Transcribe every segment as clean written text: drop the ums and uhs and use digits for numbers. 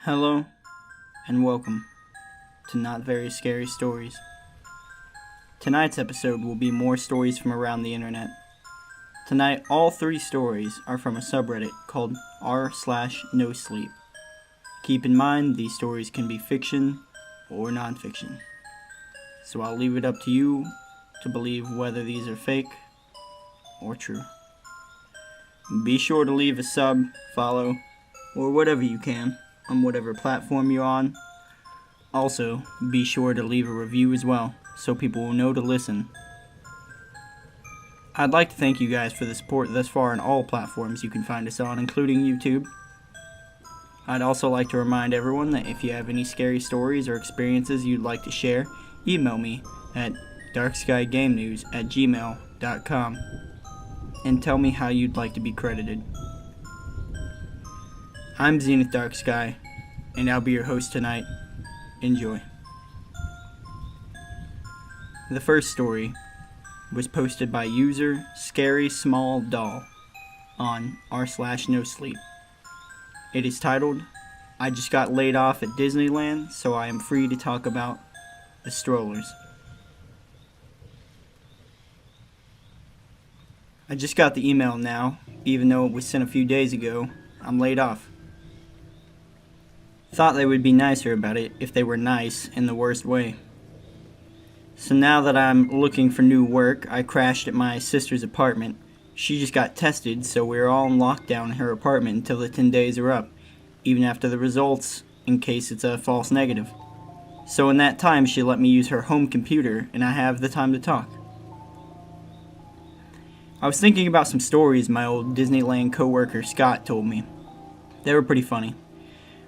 Hello and welcome to Not Very Scary Stories. Tonight's episode will be more stories from around the internet. Tonight, all 3 stories are from a subreddit called r/nosleep. Keep in mind, these stories can be fiction or nonfiction. So I'll leave it up to you to believe whether these are fake or true. Be sure to leave a sub, follow, or whatever you can on whatever platform you're on. Also, be sure to leave a review as well, so people will know to listen. I'd like to thank you guys for the support thus far on all platforms you can find us on, including YouTube. I'd also like to remind everyone that if you have any scary stories or experiences you'd like to share, email me at darkskygamenews@gmail.com and tell me how you'd like to be credited. I'm Zenith Dark Sky, and I'll be your host tonight. Enjoy. The first story was posted by user Scary Small Doll on r/nosleep. It is titled, "I just got laid off at Disneyland, so I am free to talk about the Strollers." I just got the email now, even though it was sent a few days ago. I'm laid off. Thought they would be nicer about it if they were nice in the worst way. So now that I'm looking for new work, I crashed at my sister's apartment. She just got tested, so we're all in lockdown in her apartment until the 10 days are up, even after the results, in case it's a false negative. So in that time, she let me use her home computer, and I have the time to talk. I was thinking about some stories my old Disneyland coworker Scott told me. They were pretty funny.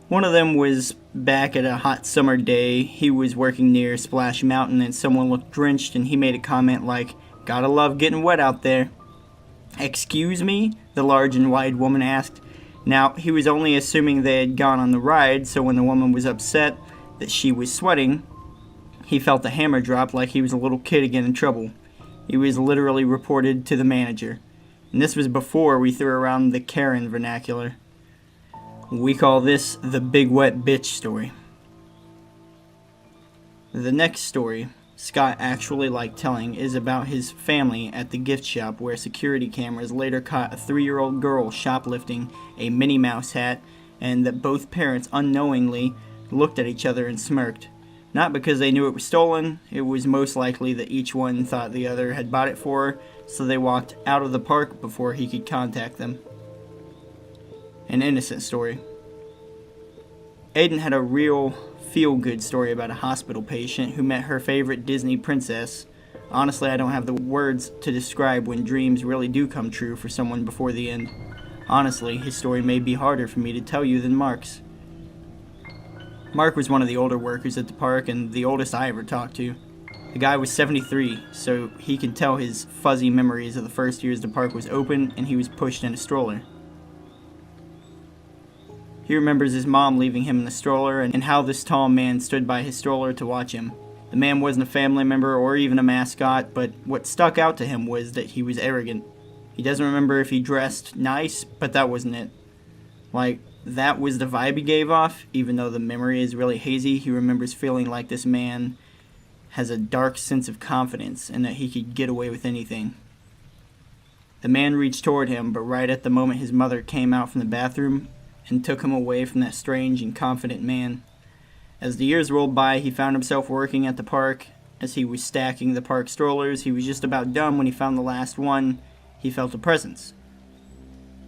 One of them was back at a hot summer day. He was working near Splash Mountain and someone looked drenched and he made a comment like, "Gotta love getting wet out there." "Excuse me?" the large and wide woman asked. Now, he was only assuming they had gone on the ride, so when the woman was upset that she was sweating, he felt the hammer drop like he was a little kid again in trouble. He was literally reported to the manager. And this was before we threw around the Karen vernacular. We call this the big wet bitch story. The next story Scott actually liked telling is about his family at the gift shop where security cameras later caught a 3-year-old girl shoplifting a Minnie Mouse hat, and that both parents unknowingly looked at each other and smirked. Not because they knew it was stolen, it was most likely that each one thought the other had bought it for her, so they walked out of the park before he could contact them. An innocent story. Aiden had a real feel-good story about a hospital patient who met her favorite Disney princess. Honestly, I don't have the words to describe when dreams really do come true for someone before the end. Honestly, his story may be harder for me to tell you than Mark's. Mark was one of the older workers at the park and the oldest I ever talked to. The guy was 73, so he can tell his fuzzy memories of the first years the park was open and he was pushed in a stroller. He remembers his mom leaving him in the stroller and how this tall man stood by his stroller to watch him. The man wasn't a family member or even a mascot, but what stuck out to him was that he was arrogant. He doesn't remember if he dressed nice, but that wasn't it. Like, that was the vibe he gave off, even though the memory is really hazy. He remembers feeling like this man has a dark sense of confidence and that he could get away with anything. The man reached toward him, but right at the moment his mother came out from the bathroom and took him away from that strange and confident man. As the years rolled by, he found himself working at the park. As he was stacking the park strollers, he was just about done when he found the last one. He felt a presence.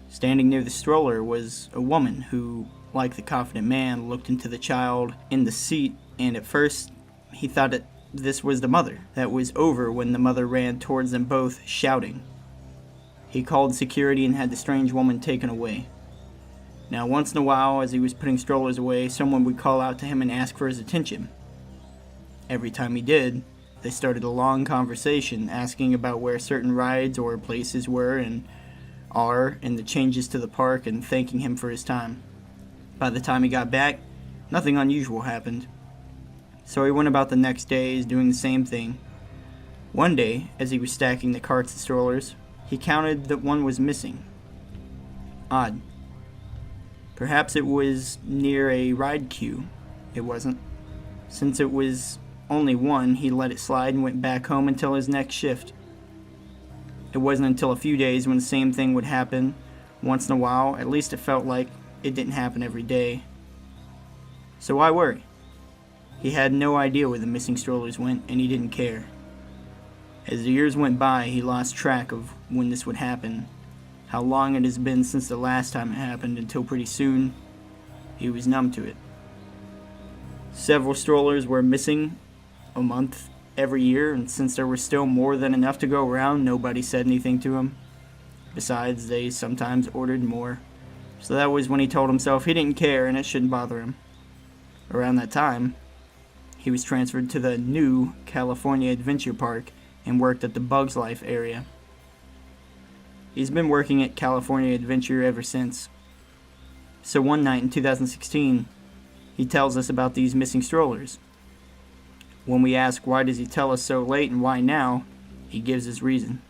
Standing near the stroller was a woman who, like the confident man, looked into the child in the seat, and at first he thought that this was the mother. That was over when the mother ran towards them both, shouting. He called security and had the strange woman taken away. Now, once in a while, as he was putting strollers away, someone would call out to him and ask for his attention. Every time he did, they started a long conversation, asking about where certain rides or places were and are, and the changes to the park, and thanking him for his time. By the time he got back, nothing unusual happened. So he went about the next days doing the same thing. One day, as he was stacking the carts and strollers, he counted that one was missing. Odd. Perhaps it was near a ride queue. It wasn't. Since it was only one, he let it slide and went back home until his next shift. It wasn't until a few days when the same thing would happen once in a while. At least it felt like it didn't happen every day. So why worry? He had no idea where the missing strollers went, and he didn't care. As the years went by, he lost track of when this would happen, how long it has been since the last time it happened, until pretty soon, he was numb to it. Several strollers were missing a month every year, and since there was still more than enough to go around, nobody said anything to him. Besides, they sometimes ordered more. So that was when he told himself he didn't care and it shouldn't bother him. Around that time, he was transferred to the new California Adventure Park and worked at the Bugs Life area. He's been working at California Adventure ever since. So one night in 2016, he tells us about these missing strollers. When we ask why does he tell us so late and why now, he gives his reason.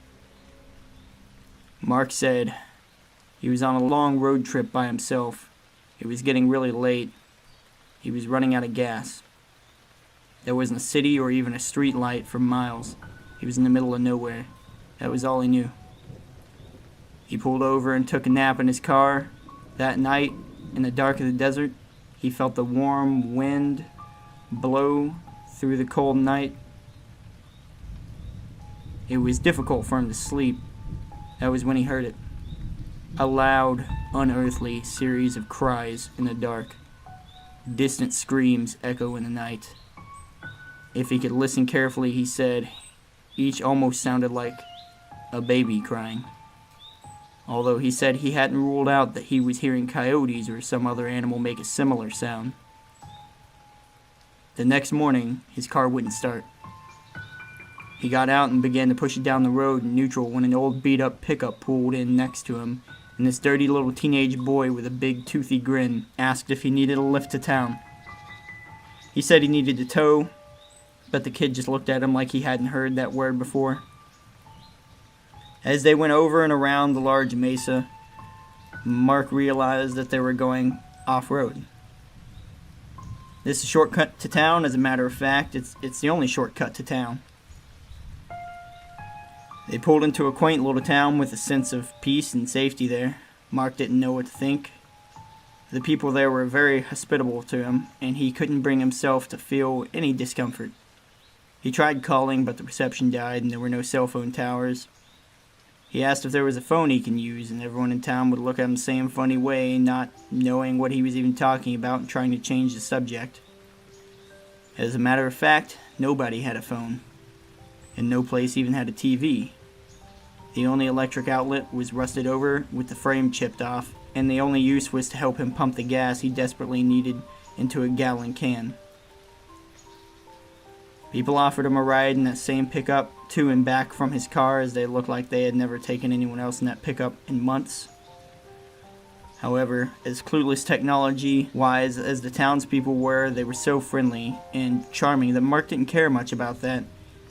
Mark said he was on a long road trip by himself. It was getting really late. He was running out of gas. There wasn't a city or even a street light for miles. He was in the middle of nowhere. That was all he knew. He pulled over and took a nap in his car. That night, in the dark of the desert, he felt the warm wind blow through the cold night. It was difficult for him to sleep. That was when he heard it. A loud, unearthly series of cries in the dark. Distant screams echo in the night. If he could listen carefully, he said, each almost sounded like a baby crying. Although he said he hadn't ruled out that he was hearing coyotes or some other animal make a similar sound. The next morning, his car wouldn't start. He got out and began to push it down the road in neutral when an old beat-up pickup pulled in next to him, and this dirty little teenage boy with a big toothy grin asked if he needed a lift to town. He said he needed a tow, but the kid just looked at him like he hadn't heard that word before. As they went over and around the large mesa, Mark realized that they were going off-road. This is a shortcut to town. As a matter of fact, it's the only shortcut to town. They pulled into a quaint little town with a sense of peace and safety there. Mark didn't know what to think. The people there were very hospitable to him, and he couldn't bring himself to feel any discomfort. He tried calling, but the reception died and there were no cell phone towers. He asked if there was a phone he can use, and everyone in town would look at him the same funny way, not knowing what he was even talking about and trying to change the subject. As a matter of fact, nobody had a phone, and no place even had a TV. The only electric outlet was rusted over with the frame chipped off, and the only use was to help him pump the gas he desperately needed into a gallon can. People offered him a ride in that same pickup to and back from his car, as they looked like they had never taken anyone else in that pickup in months. However, as clueless technology-wise as the townspeople were, they were so friendly and charming that Mark didn't care much about that.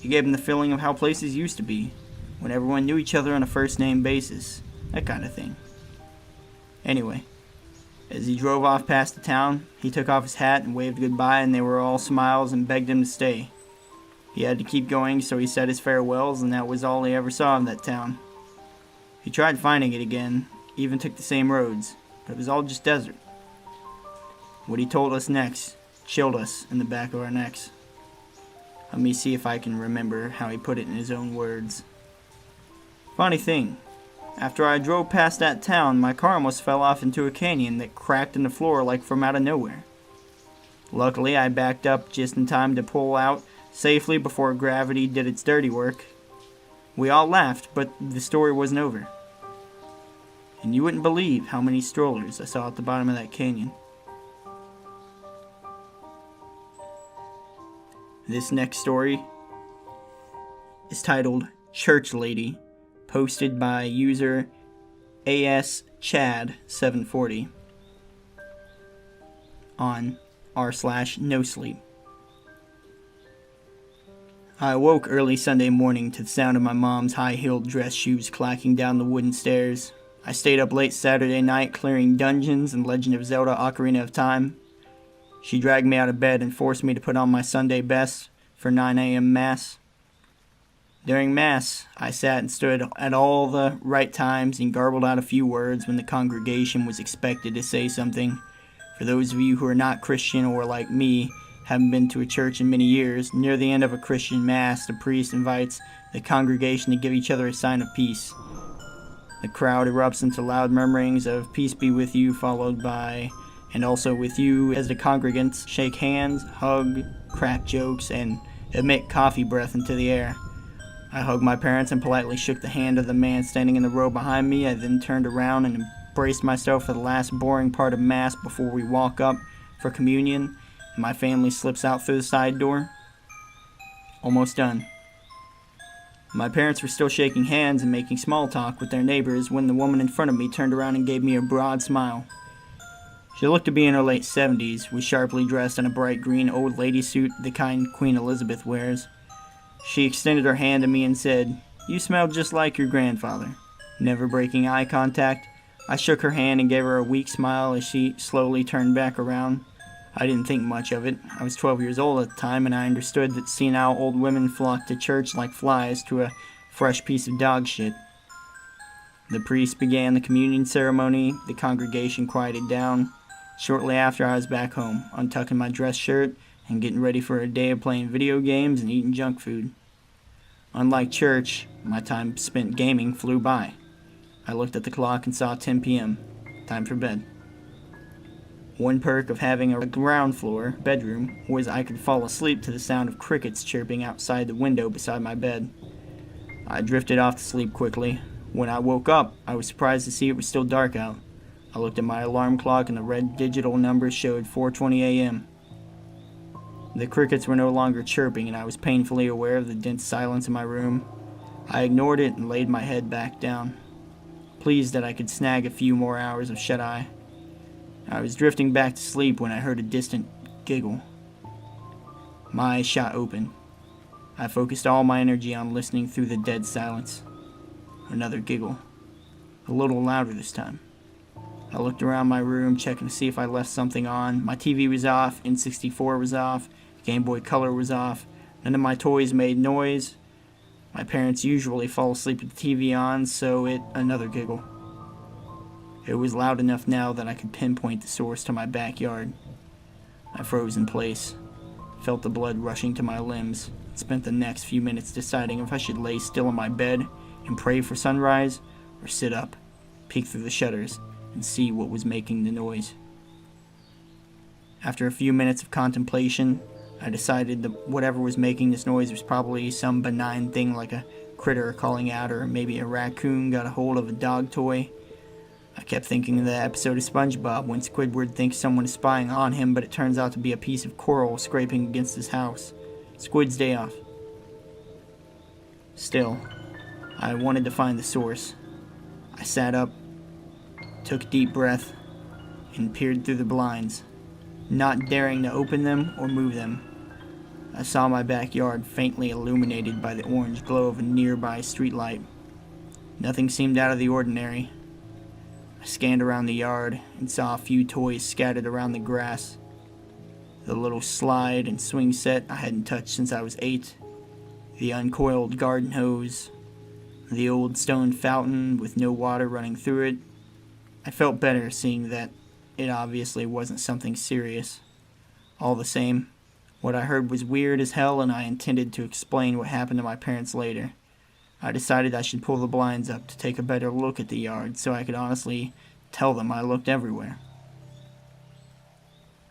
It gave him the feeling of how places used to be, when everyone knew each other on a first-name basis, that kind of thing. Anyway, as he drove off past the town, he took off his hat and waved goodbye, and they were all smiles and begged him to stay. He had to keep going, so he said his farewells, and that was all he ever saw of that town. He tried finding it again, even took the same roads, but it was all just desert. What he told us next chilled us in the back of our necks. Let me see if I can remember how he put it in his own words. Funny thing, after I drove past that town, my car almost fell off into a canyon that cracked in the floor like from out of nowhere. Luckily, I backed up just in time to pull out safely before gravity did its dirty work. We all laughed, but the story wasn't over. And you wouldn't believe how many strollers I saw at the bottom of that canyon. This next story is titled Church Lady, posted by user ASChad740 on r/nosleep. I awoke early Sunday morning to the sound of my mom's high-heeled dress shoes clacking down the wooden stairs. I stayed up late Saturday night clearing dungeons in Legend of Zelda Ocarina of Time. She dragged me out of bed and forced me to put on my Sunday best for 9 a.m. Mass. During Mass, I sat and stood at all the right times and garbled out a few words when the congregation was expected to say something. For those of you who are not Christian or, like me, haven't been to a church in many years, near the end of a Christian Mass, the priest invites the congregation to give each other a sign of peace. The crowd erupts into loud murmurings of "Peace be with you," followed by "and also with you," as the congregants shake hands, hug, crack jokes, and emit coffee breath into the air. I hugged my parents and politely shook the hand of the man standing in the row behind me. I then turned around and braced myself for the last boring part of Mass before we walk up for communion, and my family slips out through the side door. Almost done. My parents were still shaking hands and making small talk with their neighbors when the woman in front of me turned around and gave me a broad smile. She looked to be in her late 70s, was sharply dressed in a bright green old lady suit, the kind Queen Elizabeth wears. She extended her hand to me and said, "You smell just like your grandfather." Never breaking eye contact, I shook her hand and gave her a weak smile as she slowly turned back around. I didn't think much of it. I was 12 years old at the time, and I understood that senile old women flocked to church like flies to a fresh piece of dog shit. The priest began the communion ceremony. The congregation quieted down. Shortly after, I was back home, untucking my dress shirt and getting ready for a day of playing video games and eating junk food. Unlike church, my time spent gaming flew by. I looked at the clock and saw 10 p.m. Time for bed. One perk of having a ground floor bedroom was I could fall asleep to the sound of crickets chirping outside the window beside my bed. I drifted off to sleep quickly. When I woke up, I was surprised to see it was still dark out. I looked at my alarm clock and the red digital number showed 4:20 a.m. The crickets were no longer chirping, and I was painfully aware of the dense silence in my room. I ignored it and laid my head back down, pleased that I could snag a few more hours of shut-eye. I was drifting back to sleep when I heard a distant giggle. My eyes shot open. I focused all my energy on listening through the dead silence. Another giggle. A little louder this time. I looked around my room, checking to see if I left something on. My TV was off, N64 was off, Game Boy Color was off. None of my toys made noise. My parents usually fall asleep with the TV on, so another giggle. It was loud enough now that I could pinpoint the source to my backyard. I froze in place, felt the blood rushing to my limbs, and spent the next few minutes deciding if I should lay still in my bed and pray for sunrise, or sit up, peek through the shutters, and see what was making the noise. After a few minutes of contemplation, I decided that whatever was making this noise was probably some benign thing like a critter calling out, or maybe a raccoon got a hold of a dog toy. I kept thinking of that episode of SpongeBob when Squidward thinks someone is spying on him, but it turns out to be a piece of coral scraping against his house. Squid's day off. Still, I wanted to find the source. I sat up, took a deep breath, and peered through the blinds, not daring to open them or move them. I saw my backyard faintly illuminated by the orange glow of a nearby streetlight. Nothing seemed out of the ordinary. I scanned around the yard and saw a few toys scattered around the grass. The little slide and swing set I hadn't touched since I was 8, the uncoiled garden hose, the old stone fountain with no water running through it. I felt better seeing that it obviously wasn't something serious. All the same, what I heard was weird as hell, and I intended to explain what happened to my parents later. I decided I should pull the blinds up to take a better look at the yard so I could honestly tell them I looked everywhere.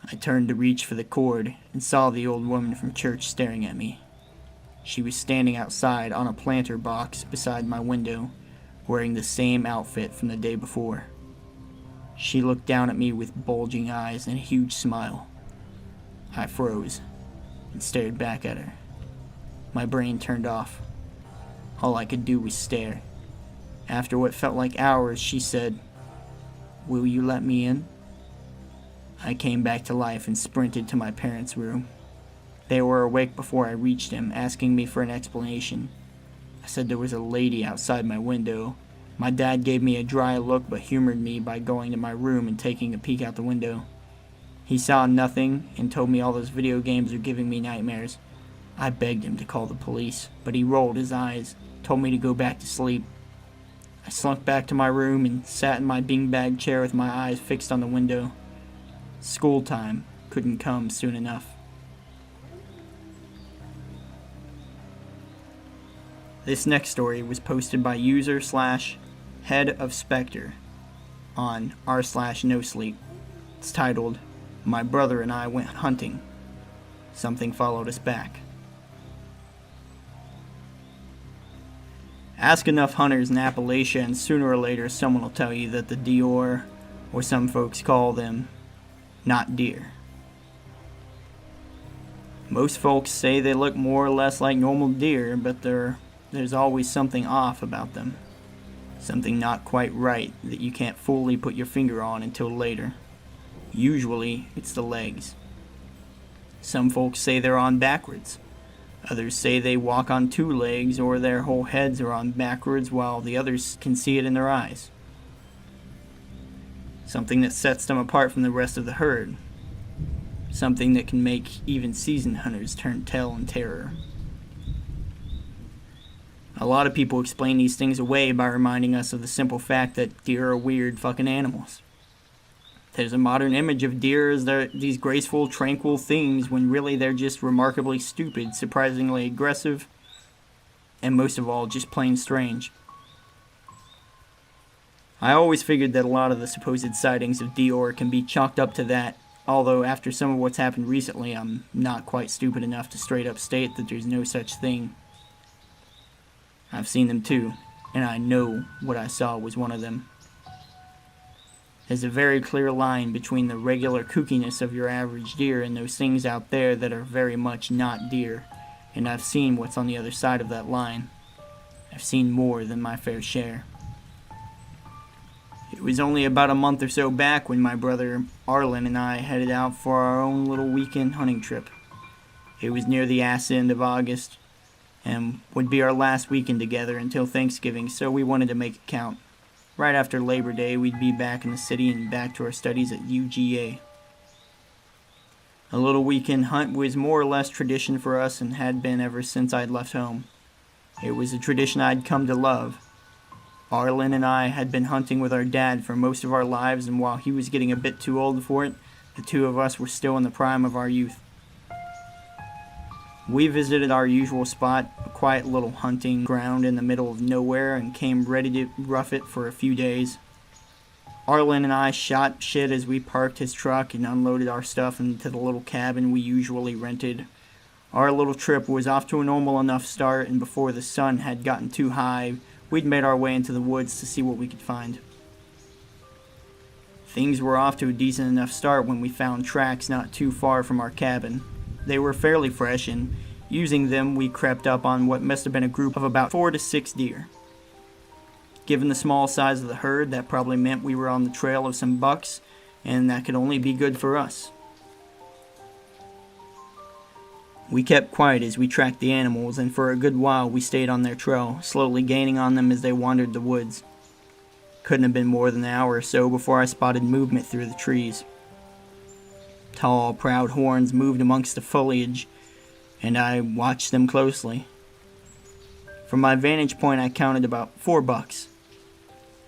I turned to reach for the cord and saw the old woman from church staring at me. She was standing outside on a planter box beside my window, wearing the same outfit from the day before. She looked down at me with bulging eyes and a huge smile. I froze and stared back at her. My brain turned off. All I could do was stare. After what felt like hours, she said, "Will you let me in?" I came back to life and sprinted to my parents' room. They were awake before I reached them, asking me for an explanation. I said there was a lady outside my window. My dad gave me a dry look but humored me by going to my room and taking a peek out the window. He saw nothing and told me all those video games are giving me nightmares. I begged him to call the police, but he rolled his eyes, told me to go back to sleep. I slunk back to my room and sat in my beanbag chair with my eyes fixed on the window. School time couldn't come soon enough. This next story was posted by user/head of Spectre on r/nosleep. It's titled, "My brother and I went hunting. Something followed us back." Ask enough hunters in Appalachia and sooner or later someone will tell you that the deer, or some folks call them, not deer. Most folks say they look more or less like normal deer, but there's always something off about them. Something not quite right that you can't fully put your finger on until later. Usually, it's the legs. Some folks say they're on backwards. Others say they walk on two legs or their whole heads are on backwards, while the others can see it in their eyes. Something that sets them apart from the rest of the herd. Something that can make even seasoned hunters turn tail in terror. A lot of people explain these things away by reminding us of the simple fact that deer are weird fucking animals. There's a modern image of deer as these graceful, tranquil things when really they're just remarkably stupid, surprisingly aggressive, and most of all, just plain strange. I always figured that a lot of the supposed sightings of deer can be chalked up to that, although after some of what's happened recently, I'm not quite stupid enough to straight up state that there's no such thing. I've seen them too, and I know what I saw was one of them. There's a very clear line between the regular kookiness of your average deer and those things out there that are very much not deer, and I've seen what's on the other side of that line. I've seen more than my fair share. It was only about a month or so back when my brother Arlen and I headed out for our own little weekend hunting trip. It was near the ass end of August, and would be our last weekend together until Thanksgiving, so we wanted to make it count. Right after Labor Day, we'd be back in the city and back to our studies at UGA. A little weekend hunt was more or less tradition for us and had been ever since I'd left home. It was a tradition I'd come to love. Arlen and I had been hunting with our dad for most of our lives, and while he was getting a bit too old for it, the two of us were still in the prime of our youth. We visited our usual spot, a quiet little hunting ground in the middle of nowhere, and came ready to rough it for a few days. Arlen and I shot shit as we parked his truck and unloaded our stuff into the little cabin we usually rented. Our little trip was off to a normal enough start, and before the sun had gotten too high, we'd made our way into the woods to see what we could find. Things were off to a decent enough start when we found tracks not too far from our cabin. They were fairly fresh, and using them we crept up on what must have been a group of about 4 to 6 deer. Given the small size of the herd, that probably meant we were on the trail of some bucks, and that could only be good for us. We kept quiet as we tracked the animals, and for a good while we stayed on their trail, slowly gaining on them as they wandered the woods. Couldn't have been more than an hour or so before I spotted movement through the trees. Tall, proud horns moved amongst the foliage, and I watched them closely. From my vantage point, I counted about 4 bucks.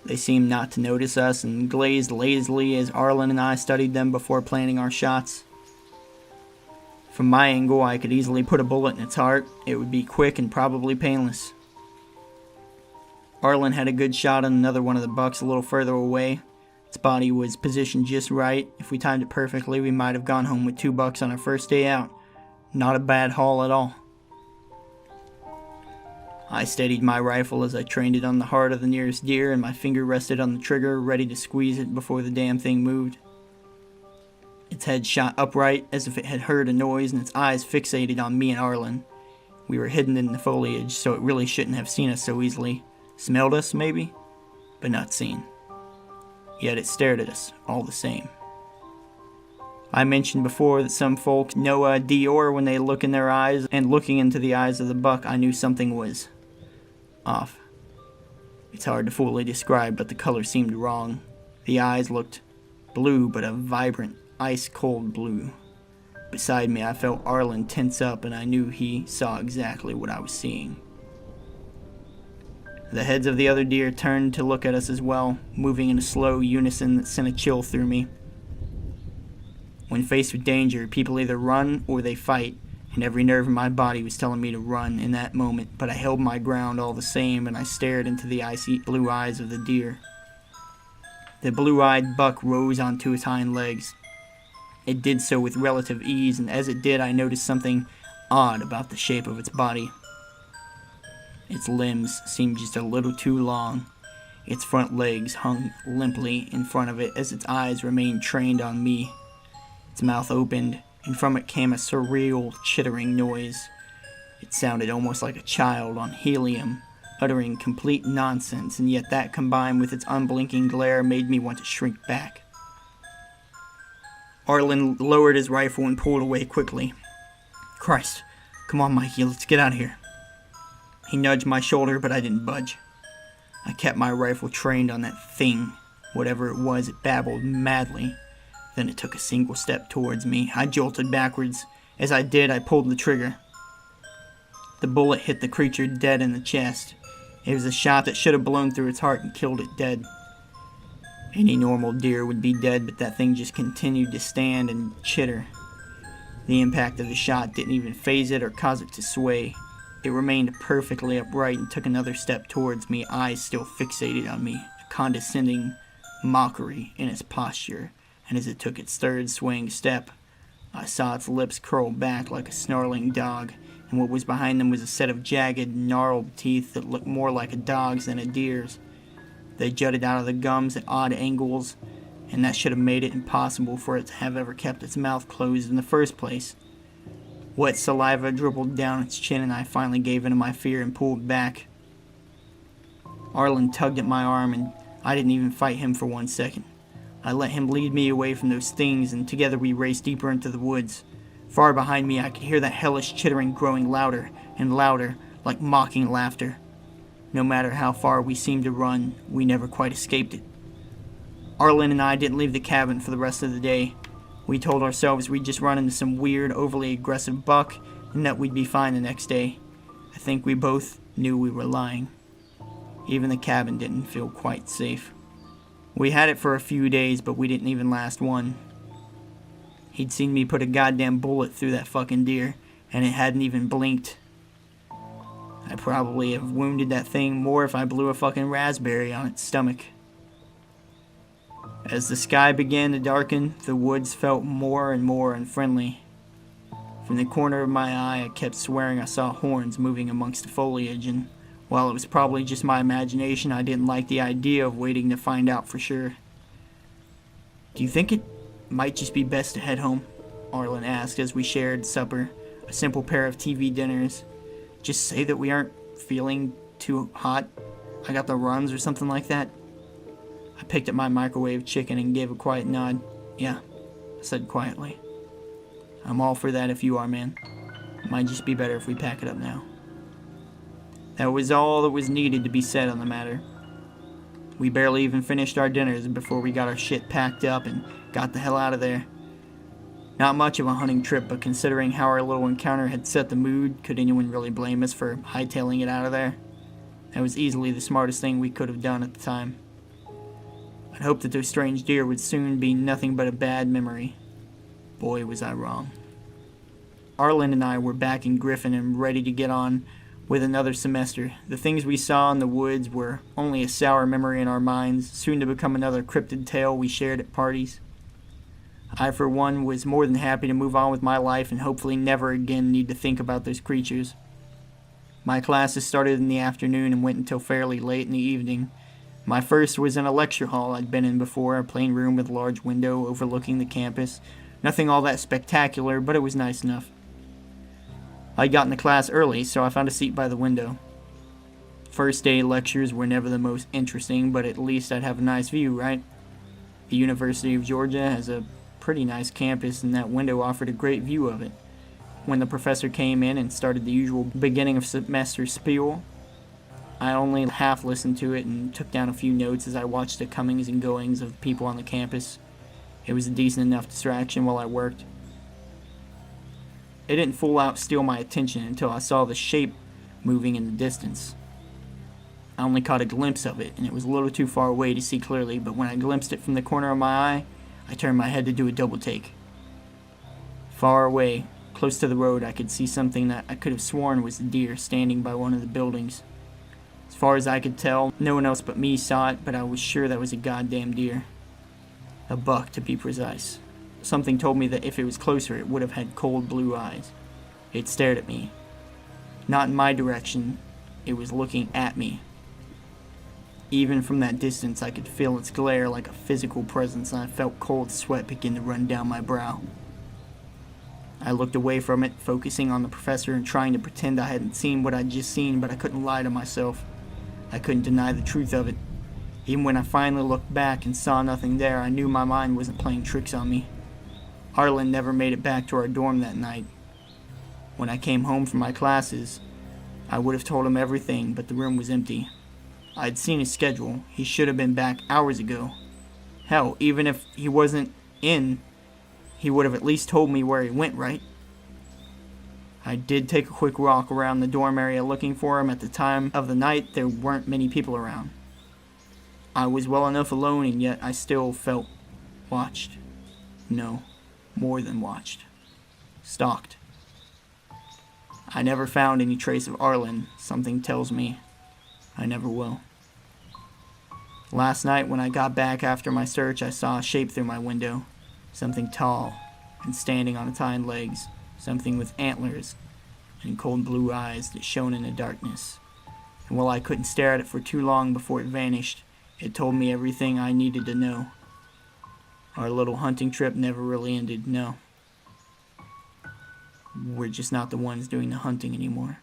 They seemed not to notice us and glazed lazily as Arlen and I studied them before planning our shots. From my angle, I could easily put a bullet in its heart. It would be quick and probably painless. Arlen had a good shot on another one of the bucks a little further away. Its body was positioned just right. If we timed it perfectly, we might have gone home with 2 bucks on our first day out. Not a bad haul at all. I steadied my rifle as I trained it on the heart of the nearest deer, and my finger rested on the trigger, ready to squeeze it before the damn thing moved. Its head shot upright as if it had heard a noise, and its eyes fixated on me and Arlen. We were hidden in the foliage, so it really shouldn't have seen us so easily. Smelled us, maybe, but not seen. Yet it stared at us, all the same. I mentioned before that some folks know a deer when they look in their eyes, and looking into the eyes of the buck, I knew something was off. It's hard to fully describe, but the color seemed wrong. The eyes looked blue, but a vibrant, ice-cold blue. Beside me, I felt Arlen tense up, and I knew he saw exactly what I was seeing. The heads of the other deer turned to look at us as well, moving in a slow unison that sent a chill through me. When faced with danger, people either run or they fight, and every nerve in my body was telling me to run in that moment, but I held my ground all the same, and I stared into the icy blue eyes of the deer. The blue-eyed buck rose onto its hind legs. It did so with relative ease, and as it did, I noticed something odd about the shape of its body. Its limbs seemed just a little too long. Its front legs hung limply in front of it as its eyes remained trained on me. Its mouth opened, and from it came a surreal, chittering noise. It sounded almost like a child on helium, uttering complete nonsense, and yet that combined with its unblinking glare made me want to shrink back. Arlen lowered his rifle and pulled away quickly. "Christ, come on, Mikey, let's get out of here." He nudged my shoulder, but I didn't budge. I kept my rifle trained on that thing. Whatever it was, it babbled madly. Then it took a single step towards me. I jolted backwards. As I did, I pulled the trigger. The bullet hit the creature dead in the chest. It was a shot that should have blown through its heart and killed it dead. Any normal deer would be dead, but that thing just continued to stand and chitter. The impact of the shot didn't even faze it or cause it to sway. It remained perfectly upright and took another step towards me, eyes still fixated on me, a condescending mockery in its posture. And as it took its third swaying step, I saw its lips curl back like a snarling dog, and what was behind them was a set of jagged, gnarled teeth that looked more like a dog's than a deer's. They jutted out of the gums at odd angles, and that should have made it impossible for it to have ever kept its mouth closed in the first place. Wet saliva dribbled down its chin, and I finally gave in to my fear and pulled back. Arlen tugged at my arm, and I didn't even fight him for 1 second. I let him lead me away from those things, and together we raced deeper into the woods. Far behind me, I could hear that hellish chittering growing louder and louder, like mocking laughter. No matter how far we seemed to run, we never quite escaped it. Arlen and I didn't leave the cabin for the rest of the day. We told ourselves we'd just run into some weird, overly aggressive buck, and that we'd be fine the next day. I think we both knew we were lying. Even the cabin didn't feel quite safe. We had it for a few days, but we didn't even last one. He'd seen me put a goddamn bullet through that fucking deer, and it hadn't even blinked. I'd probably have wounded that thing more if I blew a fucking raspberry on its stomach. As the sky began to darken, the woods felt more and more unfriendly. From the corner of my eye, I kept swearing I saw horns moving amongst the foliage, and while it was probably just my imagination, I didn't like the idea of waiting to find out for sure. "Do you think it might just be best to head home?" Arlen asked as we shared supper, a simple pair of TV dinners. "Just say that we aren't feeling too hot. I got the runs or something like that." I picked up my microwave chicken and gave a quiet nod. "Yeah," I said quietly. "I'm all for that if you are, man. It might just be better if we pack it up now." That was all that was needed to be said on the matter. We barely even finished our dinners before we got our shit packed up and got the hell out of there. Not much of a hunting trip, but considering how our little encounter had set the mood, could anyone really blame us for hightailing it out of there? That was easily the smartest thing we could have done at the time. I'd hoped that those strange deer would soon be nothing but a bad memory. Boy, was I wrong. Arlen and I were back in Griffin and ready to get on with another semester. The things we saw in the woods were only a sour memory in our minds, soon to become another cryptid tale we shared at parties. I, for one, was more than happy to move on with my life and hopefully never again need to think about those creatures. My classes started in the afternoon and went until fairly late in the evening. My first was in a lecture hall I'd been in before, a plain room with a large window overlooking the campus. Nothing all that spectacular, but it was nice enough. I'd gotten to class early, so I found a seat by the window. First day lectures were never the most interesting, but at least I'd have a nice view, right? The University of Georgia has a pretty nice campus, and that window offered a great view of it. When the professor came in and started the usual beginning of semester spiel, I only half listened to it and took down a few notes as I watched the comings and goings of people on the campus. It was a decent enough distraction while I worked. It didn't full out steal my attention until I saw the shape moving in the distance. I only caught a glimpse of it, and it was a little too far away to see clearly, but when I glimpsed it from the corner of my eye, I turned my head to do a double take. Far away, close to the road, I could see something that I could have sworn was a deer standing by one of the buildings. As far as I could tell, no one else but me saw it, but I was sure that was a goddamn deer. A buck, to be precise. Something told me that if it was closer, it would have had cold blue eyes. It stared at me. Not in my direction, it was looking at me. Even from that distance, I could feel its glare like a physical presence, and I felt cold sweat begin to run down my brow. I looked away from it, focusing on the professor and trying to pretend I hadn't seen what I'd just seen, but I couldn't lie to myself. I couldn't deny the truth of it. Even when I finally looked back and saw nothing there, I knew my mind wasn't playing tricks on me. Harlan never made it back to our dorm that night. When I came home from my classes, I would have told him everything, but the room was empty. I'd seen his schedule. He should have been back hours ago. Hell, even if he wasn't in, he would have at least told me where he went, right? I did take a quick walk around the dorm area looking for him. At the time of the night, there weren't many people around. I was well enough alone, and yet I still felt watched. No, more than watched. Stalked. I never found any trace of Arlen. Something tells me I never will. Last night when I got back after my search, I saw a shape through my window. Something tall and standing on its hind legs. Something with antlers and cold blue eyes that shone in the darkness. And while I couldn't stare at it for too long before it vanished, it told me everything I needed to know. Our little hunting trip never really ended, no. We're just not the ones doing the hunting anymore.